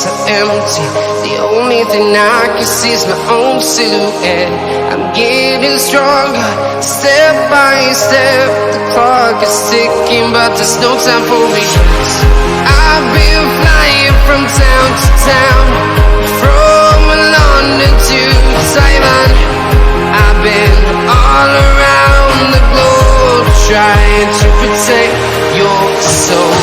so empty. The only thing I can see is my own silhouette. I'm getting stronger, step by step. The clock is ticking, but there's no time for regrets. I've been flying from town to town, from London to Taiwan. I've been all around the globe, trying to protect your soul.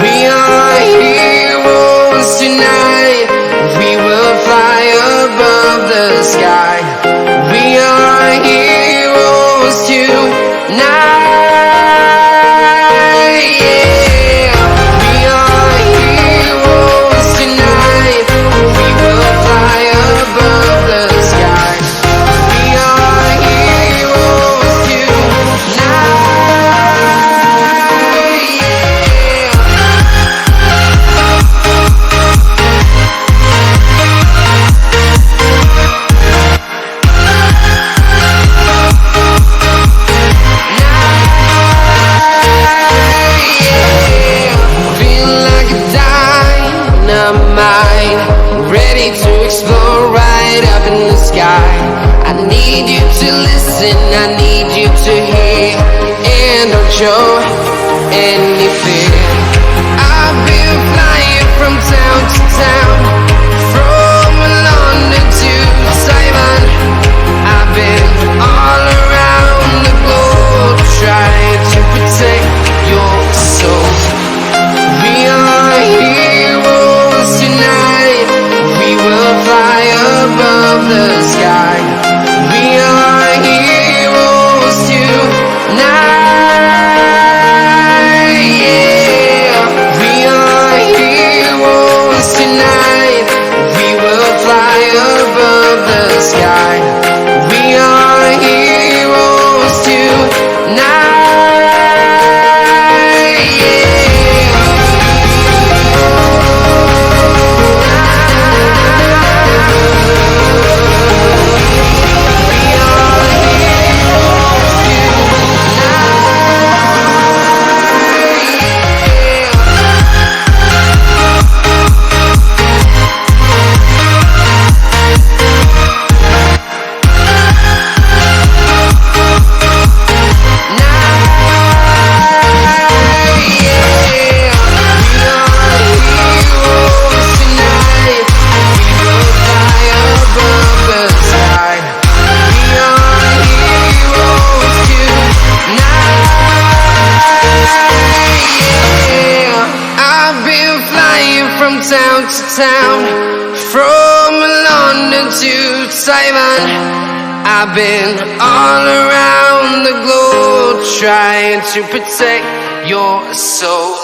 We are heroes tonight. We will fly above the sky. We are heroes tonight. Yeah. We are heroes tonight. We will fly above the sky. We are heroes tonight. Ready to explore right up in the sky. I need you to listen, I need you to hear, and don't show any fear. I've been flying from town to town, from London to Taiwan. I've been all around the globe, trying to protect your soul. We are heroes tonight. We will fly above the sky. We are heroes tonight. Yeah. We are heroes tonight. We will fly above the sky. We are heroes tonight. From town to town, from London to Taiwan. I've been all around the globe, trying to protect your soul.